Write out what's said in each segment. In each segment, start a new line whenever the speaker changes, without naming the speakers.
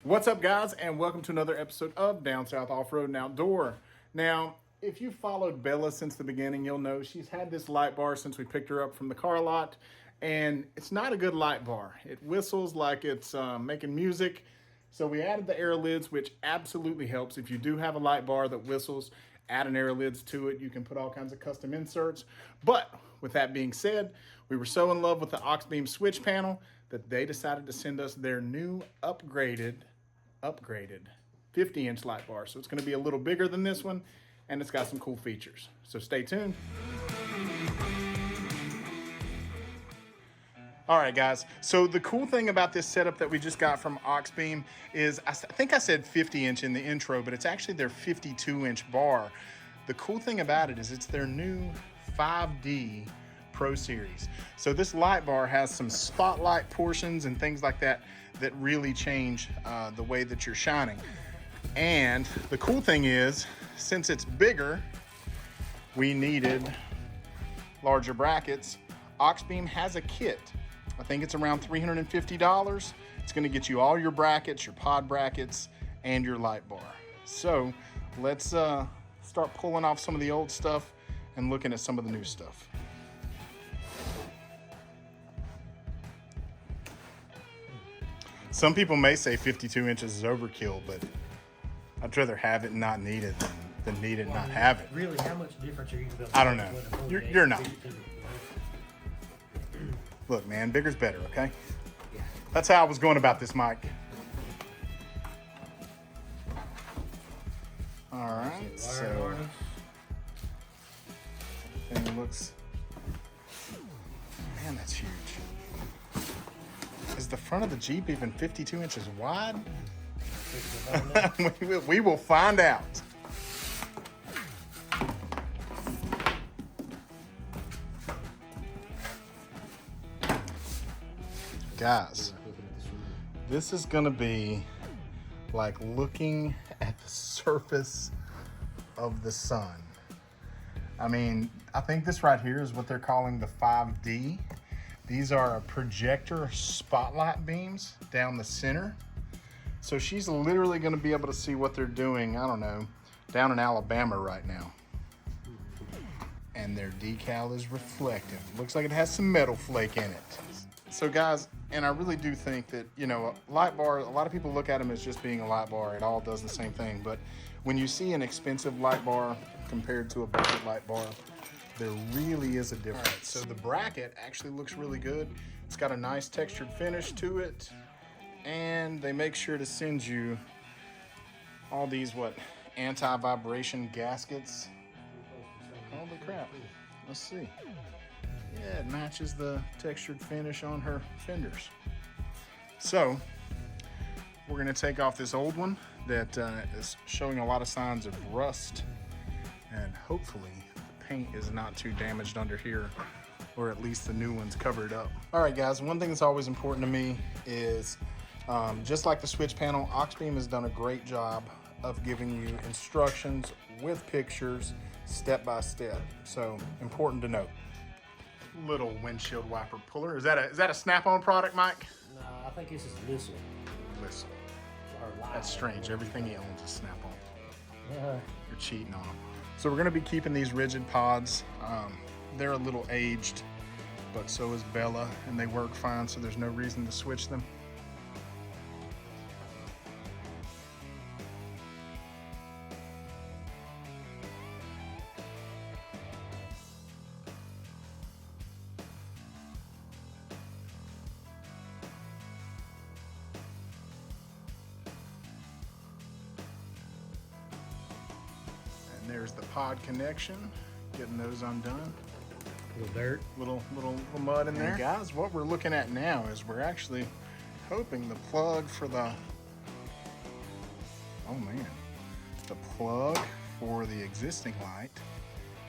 What's up, guys, and welcome to another episode of Down South Off-Road and Outdoor. Now, if you followed Bella since the beginning, you'll know she's had this light bar since we picked her up from the car lot, and it's not a good light bar. It whistles like it's making music, so we added the Aerolidz, which absolutely helps. If you do have a light bar that whistles, add an Aerolidz to it. You can put all kinds of custom inserts. But with that being said, we were so in love with the Auxbeam switch panel that they decided to send us their new upgraded 50-inch light bar. So it's going to be a little bigger than this one, and it's got some cool features. So stay tuned. All right, guys. So the cool thing about this setup that we just got from Auxbeam is, I think I said 50-inch in the intro, but it's actually their 52-inch bar. The cool thing about it is it's their new 5D Pro Series. So this light bar has some spotlight portions and things like that that really change the way that you're shining. And the cool thing is, since it's bigger, we needed larger brackets. Auxbeam has a kit. I think it's around $350. It's gonna get you all your brackets, your pod brackets, and your light bar. So let's start pulling off some of the old stuff and looking at some of the new stuff. Some people may say 52 inches is overkill, but I'd rather have it and not need it than need it and not have it.
Really, how much difference are you going to
I don't know. You're not. Look, man, bigger's better, okay?
Yeah.
That's how I was going about this mic. All right, so everything looks, man, that's huge. Is the front of the Jeep even 52 inches wide? We will find out. Guys, this is gonna be like looking at the surface of the sun. I mean, I think this right here is what they're calling the 5D. These are projector spotlight beams down the center. So she's literally gonna be able to see what they're doing, I don't know, down in Alabama right now. And their decal is reflective. Looks like it has some metal flake in it. So guys, and I really do think that, you know, light bar, a lot of people look at them as just being a light bar. It all does the same thing. But when you see an expensive light bar compared to a budget light bar, there really is a difference. Right, so the bracket actually looks really good. It's got a nice textured finish to it. And they make sure to send you all these, anti-vibration gaskets. Holy crap. Let's see. Yeah, it matches the textured finish on her fenders. So we're gonna take off this old one that is showing a lot of signs of rust, and hopefully the paint is not too damaged under here, or at least the new one's covered up. All right, guys, one thing that's always important to me is just like the switch panel, Auxbeam has done a great job of giving you instructions with pictures step by step. So important to note. Little windshield wiper puller. Is that a Snap-on product, Mike?
No, I think this is Lissel.
Listen, that's strange. Everything he owns is Snap-on. You're cheating on him. So we're gonna be keeping these rigid pods. They're a little aged, but so is Bella, and they work fine, so there's no reason to switch them. There's the pod connection, getting those undone.
Little dirt.
Little mud in there. And guys, what we're looking at now is we're actually hoping the plug for the, the plug for the existing light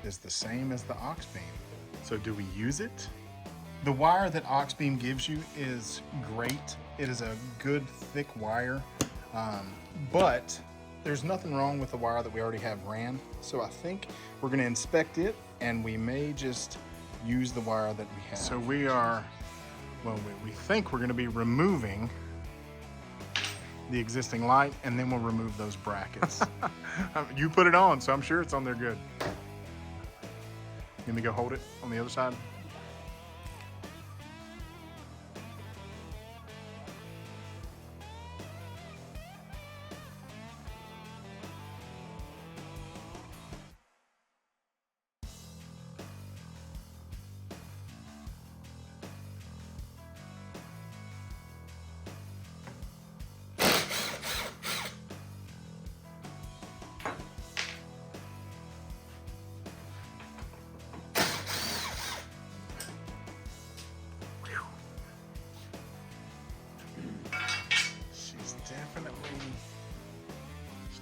is the same as the Auxbeam. So do we use it? The wire that Auxbeam gives you is great. It is a good thick wire, but there's nothing wrong with the wire that we already have ran. So I think we're gonna inspect it, and we may just use the wire that we have. So we are, well, we think we're gonna be removing the existing light, and then we'll remove those brackets. You put it on, so I'm sure it's on there good. Let me go hold it on the other side.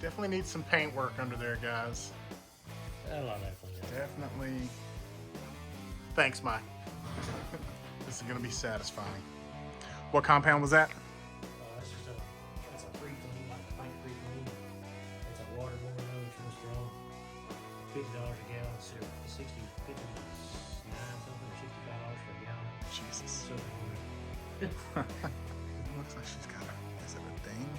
Definitely needs some paint work under there, guys. Definitely. Thanks, Mike. This is gonna be satisfying. What compound was that?
That's a pre-clean, like a paint pre-clean. It's a waterborne though, it's real strong. $50 a gallon, so 59 something, or $65 for a gallon.
Jesus.
So
It looks like she's got a, is it a ding?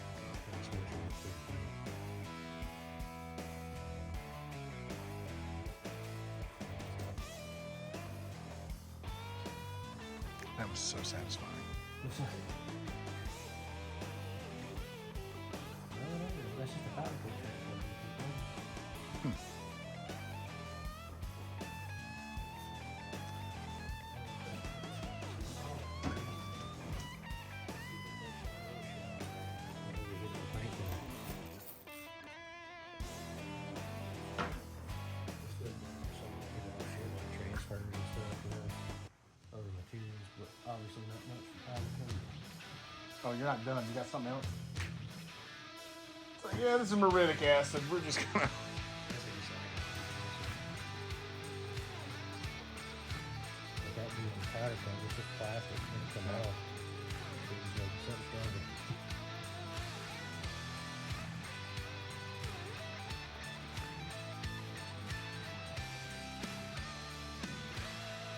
That was so satisfying.
That's just a powder coat. Obviously not much for powder coat.
Oh, you're not done. You got something else? So, yeah, this is muriatic acid. We're just gonna.
That's what you're saying. Without being powder coat, it's just plastic. It can come off. So just make something stronger.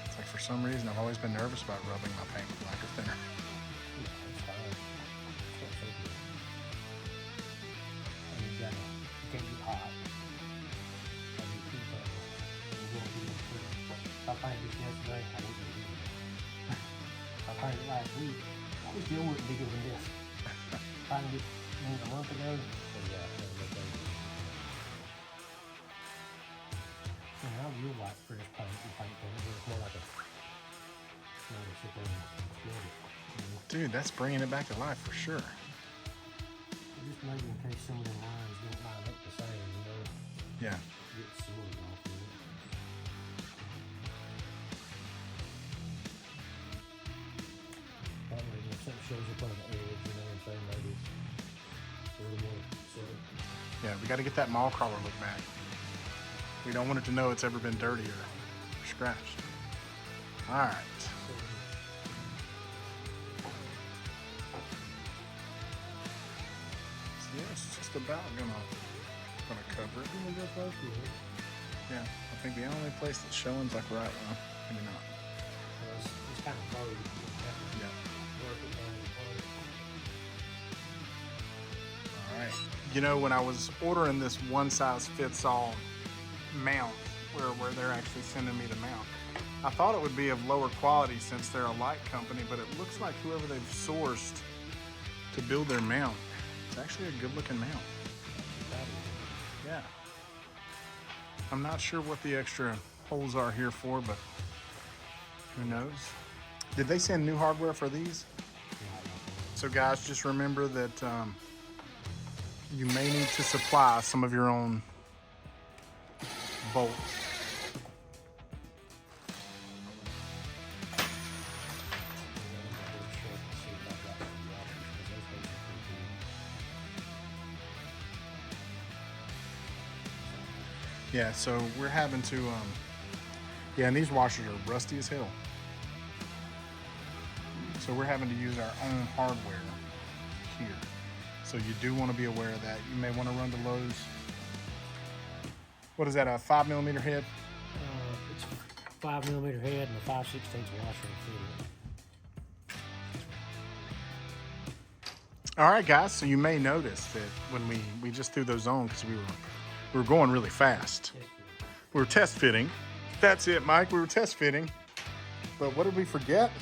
It's like for some reason I've always been nervous about rubbing my paint with lacquer thinner.
Yeah, it's fine. It's not so good. And you can't get hot. I mean, too hot. You won't be able to put it. I painted this yesterday. I didn't do it. I painted it last week. We still wouldn't be doing this. Painted it maybe a month ago. So yeah, that was okay. And I really like fresh paint and paint thinner, but it's more like a sit there and explode it. You know?
Dude, that's bringing it back to life for sure.
Just maybe in case some of the lines don't line up the same, you know,
Yeah.
get silver off of it. That way, if something shows up on the edge, you know what I'm saying, maybe it's a little more silver.
Yeah, we got to get that mall crawler look back. We don't want it to know it's ever been dirty or scratched. All right. So yeah, it's just about gonna cover it. Yeah, I think the only place that's showing's like right now. Maybe not.
Well, it's kind of blurry.
Yeah.
Work it down and
All right. You know, when I was ordering this one size fits all mount, where they're actually sending me the mount, I thought it would be of lower quality since they're a light company, but it looks like whoever they've sourced to build their mount, it's actually a good looking mount. Yeah. I'm not sure what the extra holes are here for, but who knows? Did they send new hardware for these? So guys, just remember that you may need to supply some of your own bolts. Yeah, so we're having to, yeah, and these washers are rusty as hell. So we're having to use our own hardware here. So you do want to be aware of that. You may want to run to Lowe's. What is that, a 5mm head?
it's a 5mm head and a 5/16 washer and
All right, guys, so you may notice that when we just threw those on because we were going really fast. We were test fitting. That's it, Mike. We were test fitting. But what did we forget?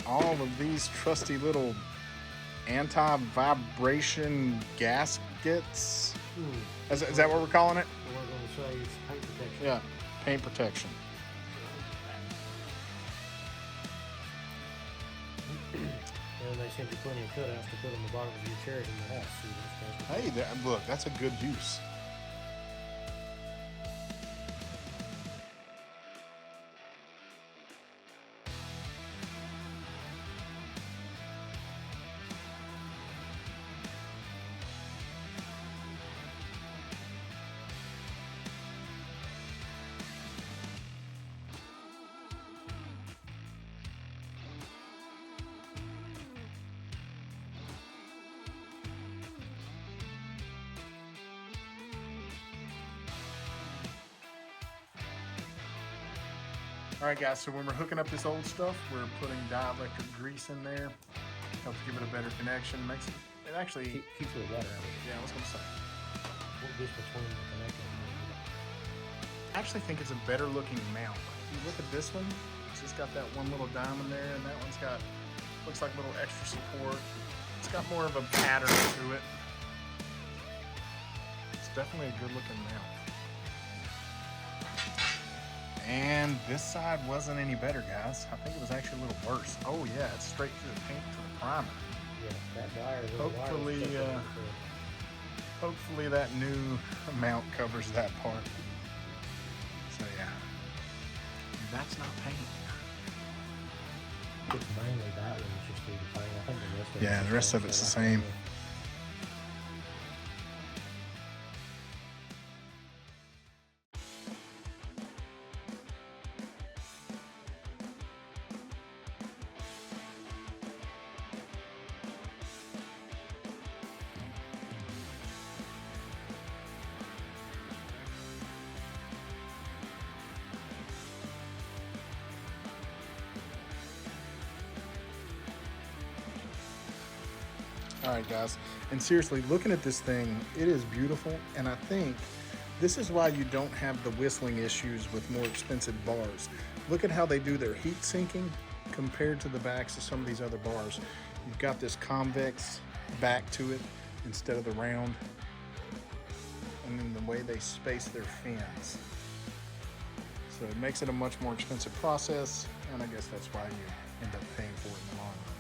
All of these trusty little anti-vibration gaskets. Is that what we're calling it?
We're going to say it's paint protection.
Yeah, paint protection.
And they sent you plenty of cutouts to put on the bottom of your chairs in the house. See,
Hey, look, that's a good use. All right, guys, so when we're hooking up this old stuff, we're putting dielectric grease in there. Helps give it a better connection. Makes it actually...
keeps the water out of it.
Yeah, I was going to say.
What gets between the connector and
I actually think it's a better looking mount. If you look at this one, it's just got that one little diamond there, and that one's got, looks like a little extra support. It's got more of a pattern to it. It's definitely a good looking mount. And this side wasn't any better, guys. I think it was actually a little worse. Oh yeah, it's straight through the paint to the primer.
Yeah, that wire.
Hopefully that new mount covers that part. So yeah, that's not paint.
It's mainly that one that's just through the paint. I think the rest of
Yeah, the rest of it's the same. All right, guys, and seriously, looking at this thing, it is beautiful, and I think this is why you don't have the whistling issues with more expensive bars. Look at how they do their heat sinking compared to the backs of some of these other bars. You've got this convex back to it instead of the round, and then the way they space their fins. So it makes it a much more expensive process, and I guess that's why you end up paying for it in the long run.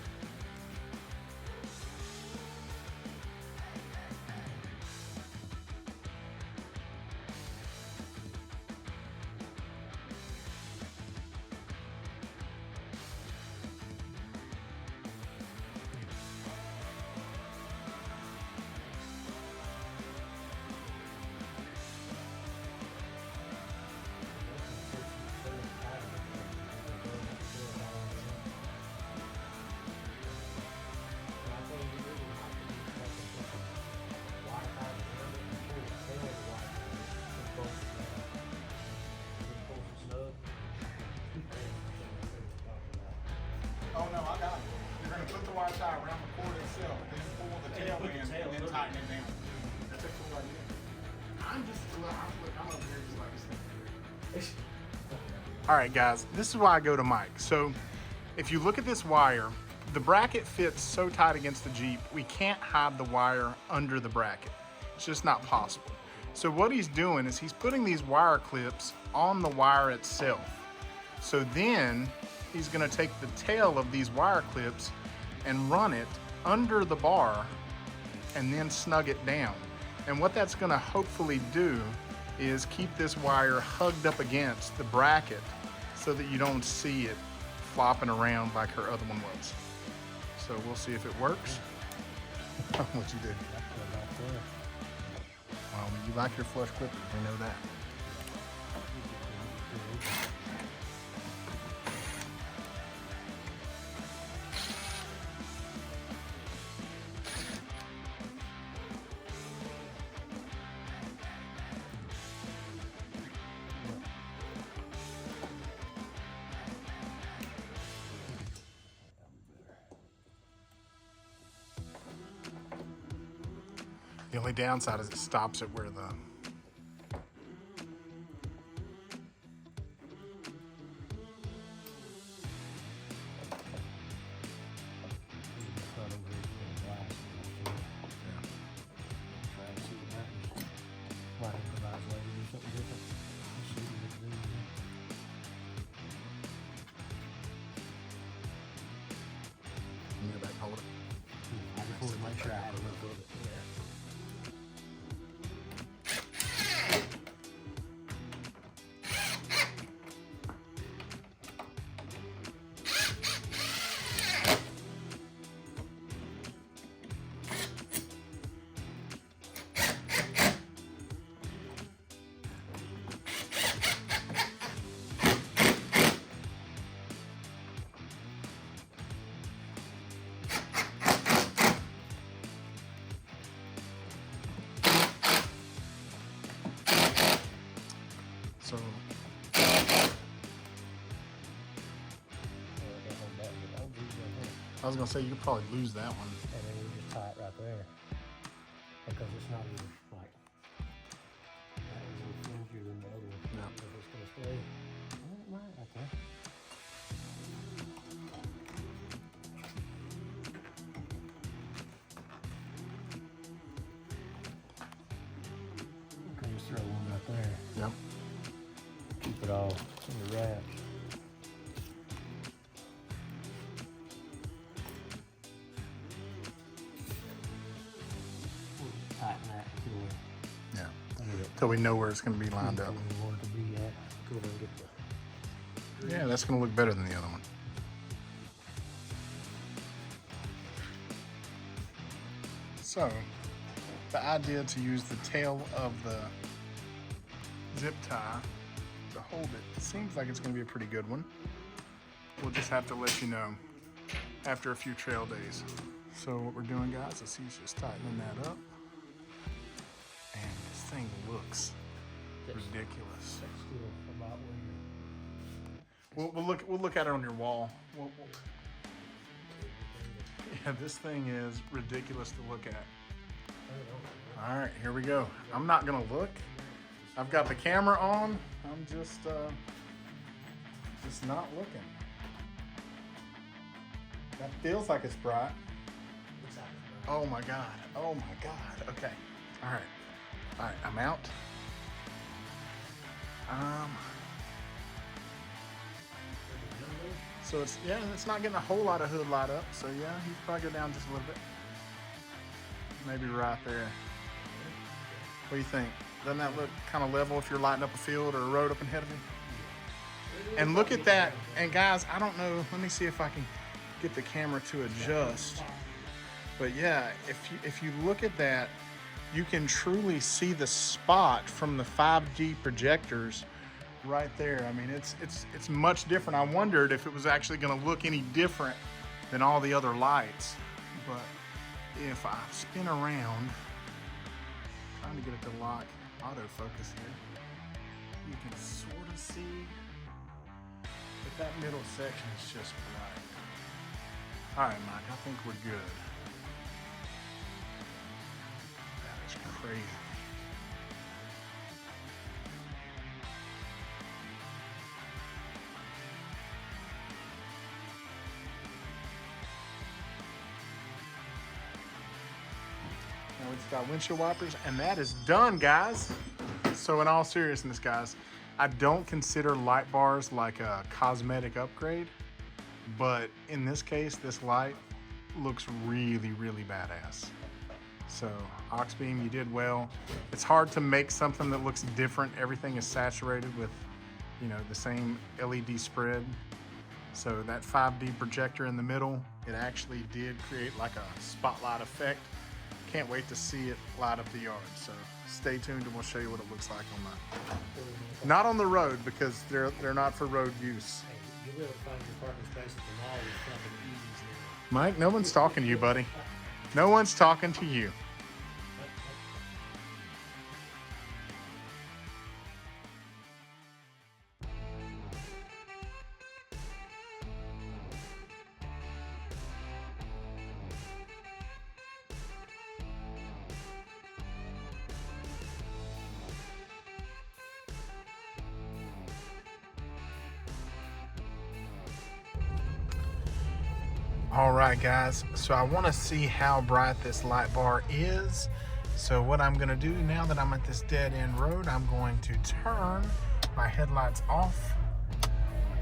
Oh no, I got it. You're going to put the wire tie around the cord itself, then pull the tail in, and then tighten it down. That's a cool idea. I'm over here just like this thing. All right, guys, this is why I go to Mike. So if you look at this wire, the bracket fits so tight against the Jeep, we can't hide the wire under the bracket. It's just not possible. So what he's doing is he's putting these wire clips on the wire itself. So then he's gonna take the tail of these wire clips and run it under the bar and then snug it down. And what that's gonna hopefully do is keep this wire hugged up against the bracket so that you don't see it flopping around like her other one was. So we'll see if it works. What you did? You like your flush clippers, we know that. The only downside is it stops it where the
Make sure I had a look of it. Yeah.
so I was gonna say you could probably lose that one.
And then we just tie it right there. Because it's not even like that is even flimsier than the other one.
Yeah.
If it's gonna stay. Well, it might right there. Okay, just throw one right there.
Yep.
Keep it all in the wraps. Tighten that to
Yeah. Till we know where it's gonna be lined up.
where we want it to be at. Go ahead and get the
Yeah, that's gonna look better than the other one. So, the idea to use the tail of the zip tie to hold it seems like it's gonna be a pretty good one. We'll just have to let you know after a few trail days. So what we're doing, guys, is he's just tightening that up. And this thing looks ridiculous.
That's still about where
We'll look at it on your wall. Yeah, this thing is ridiculous to look at. All right, here we go. I'm not gonna look. I've got the camera on. I'm just not looking. That feels like it's bright. Oh my God. Oh my God. Okay. All right. I'm out. So it's not getting a whole lot of hood light up. So yeah, you can probably go down just a little bit. Maybe right there. What do you think? Doesn't that look kind of level if you're lighting up a field or a road up ahead of you? And look at that. And guys, I don't know. Let me see if I can get the camera to adjust. But yeah, if you look at that, you can truly see the spot from the 5D projectors right there. I mean, it's much different. I wondered if it was actually going to look any different than all the other lights. But if I spin around, trying to get it to lock autofocus here, you can sort of see that that middle section is just bright. All right, Mike, I think we're good. That is crazy. Now it's got windshield wipers, and that is done, guys. So in all seriousness, guys, I don't consider light bars like a cosmetic upgrade, but in this case, this light looks really, really badass. So Auxbeam, you did well. It's hard to make something that looks different. Everything is saturated with, you know, the same LED spread. So that 5D projector in the middle, it actually did create like a spotlight effect. Can't wait to see it light up the yard. So stay tuned and we'll show you what it looks like on that. Not on the road because they're not for road use.
Hey, you'll be able to find your parking space at the mall with something easy now.
Mike, no one's talking to you, buddy. No one's talking to you. All right, guys, so I want to see how bright this light bar is. So what I'm going to do now that I'm at this dead end road, I'm going to turn my headlights off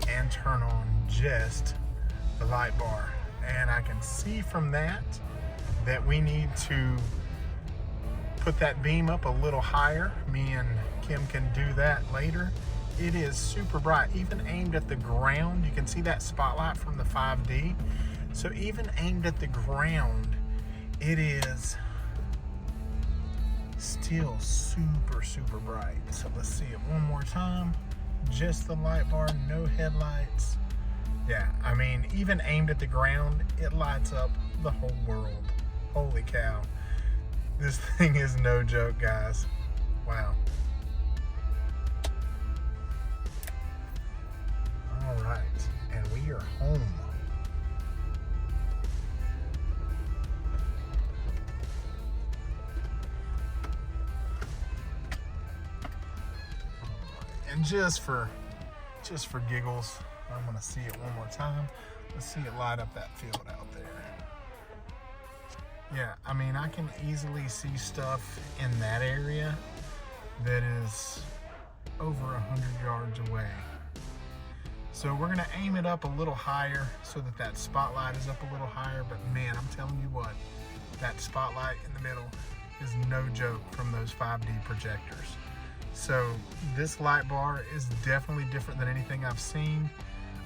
and turn on just the light bar. And I can see from that we need to put that beam up a little higher. Me and Kim can do that later. It is super bright, even aimed at the ground. You can see that spotlight from the 5D. So even aimed at the ground, it is still super, super bright. So let's see it one more time. Just the light bar, no headlights. Yeah, I mean, even aimed at the ground, it lights up the whole world. Holy cow. This thing is no joke, guys. Wow. All right, and we are home. And just for giggles, I'm gonna see it one more time. Let's see it light up that field out there. Yeah, I mean, I can easily see stuff in that area that is over 100 yards away. So we're gonna aim it up a little higher so that spotlight is up a little higher. But man, I'm telling you what, that spotlight in the middle is no joke from those 5D projectors. So this light bar is definitely different than anything I've seen.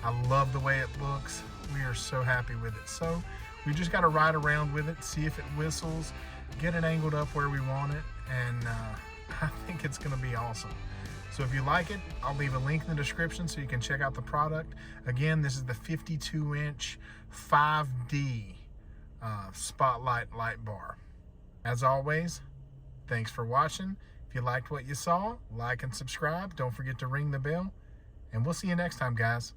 I love the way it looks. We are so happy with it. So we just got to ride around with it, see if it whistles, get it angled up where we want it, and I think it's going to be awesome. So if you like it, I'll leave a link in the description so you can check out the product. Again, this is the 52-inch 5D Spotlight light bar. As always, thanks for watching. If you liked what you saw, like and subscribe. Don't forget to ring the bell, and we'll see you next time, guys.